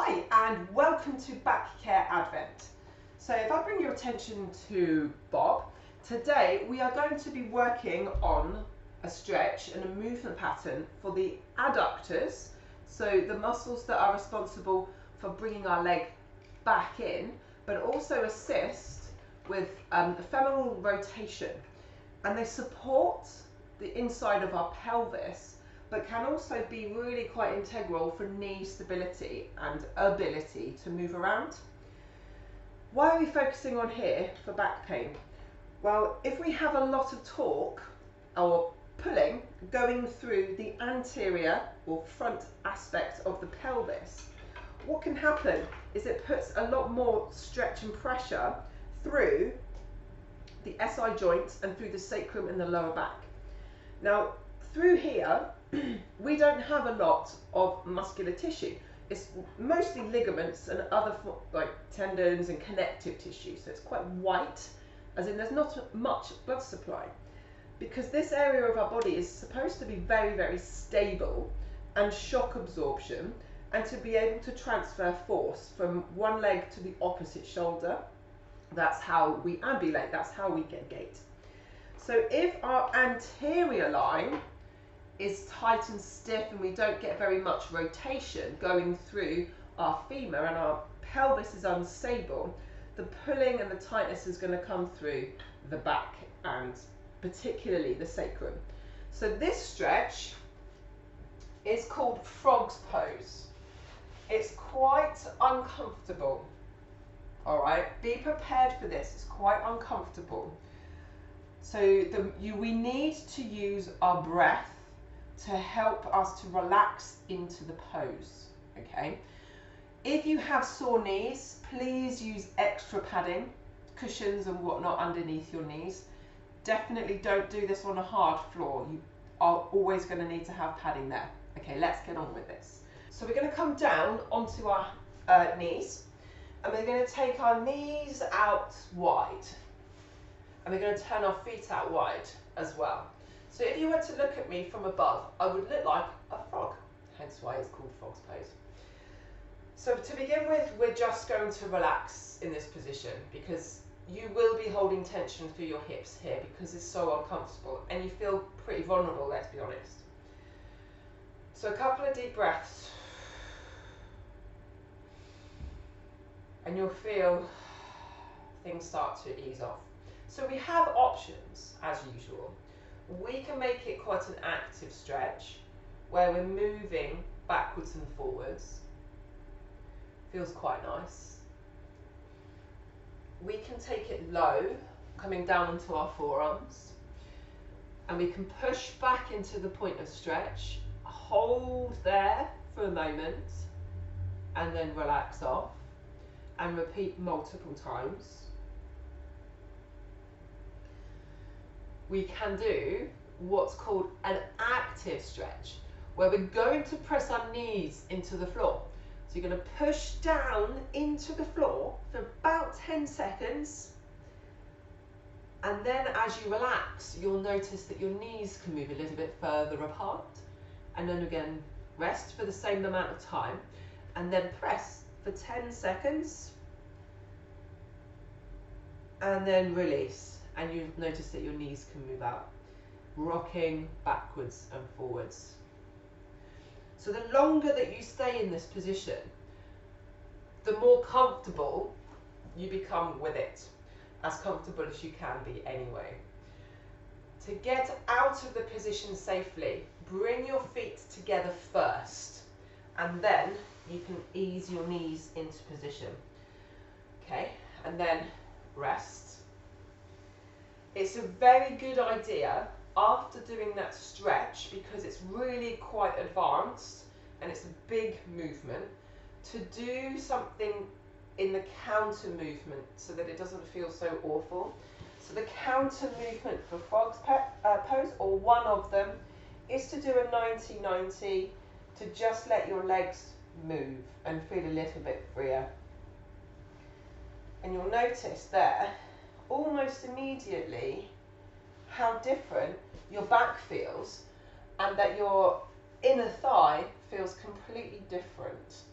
Hi and welcome to Back Care Advent. So if I bring your attention to Bob, today we are going to be working on a stretch and a movement pattern for the adductors, so the muscles that are responsible for bringing our leg back in, but also assist with femoral rotation, and they support the inside of our pelvis, but can also be really quite integral for knee stability and ability to move around. Why are we focusing on here for back pain? Well, if we have a lot of torque or pulling going through the anterior or front aspect of the pelvis, what can happen is it puts a lot more stretch and pressure through the SI joints and through the sacrum and the lower back. Now, through here, we don't have a lot of muscular tissue. It's mostly ligaments and other like tendons and connective tissue. So it's quite white, as in there's not much blood supply. Because this area of our body is supposed to be very, very stable and shock absorption, and to be able to transfer force from one leg to the opposite shoulder. That's how we ambulate, that's how we get gait. So if our anterior line is tight and stiff and we don't get very much rotation going through our femur and our pelvis is unstable, the pulling and the tightness is going to come through the back and particularly the sacrum. So this stretch is called frog's pose. It's quite uncomfortable. All right, be prepared for this. It's quite uncomfortable. So we need to use our breath to help us to relax into the pose, okay? If you have sore knees, please use extra padding, cushions and whatnot underneath your knees. Definitely don't do this on a hard floor. You are always going to need to have padding there. Okay, let's get on with this. So we're going to come down onto our knees, and we're going to take our knees out wide. And we're going to turn our feet out wide as well. So if you were to look at me from above, I would look like a frog, hence why it's called frog's pose. So to begin with, we're just going to relax in this position because you will be holding tension through your hips here because it's so uncomfortable and you feel pretty vulnerable, let's be honest. So a couple of deep breaths. And you'll feel things start to ease off. So we have options as usual. We can make it quite an active stretch where we're moving backwards and forwards. Feels quite nice. We can take it low, coming down into our forearms, and we can push back into the point of stretch, hold there for a moment, and then relax off, and repeat multiple times. We can do what's called an active stretch, where we're going to press our knees into the floor. So you're going to push down into the floor for about 10 seconds. And then as you relax, you'll notice that your knees can move a little bit further apart. And then again, rest for the same amount of time. And then press for 10 seconds. And then release. And you'll notice that your knees can move out, rocking backwards and forwards. So the longer that you stay in this position, the more comfortable you become with it, as comfortable as you can be anyway. To get out of the position safely, bring your feet together first, and then you can ease your knees into position. Okay, and then rest. It's a very good idea after doing that stretch, because it's really quite advanced and it's a big movement, to do something in the counter movement so that it doesn't feel so awful. So the counter movement for frog's pose, or one of them, is to do a 90-90, to just let your legs move and feel a little bit freer. And you'll notice there, almost immediately, how different your back feels, and that your inner thigh feels completely different.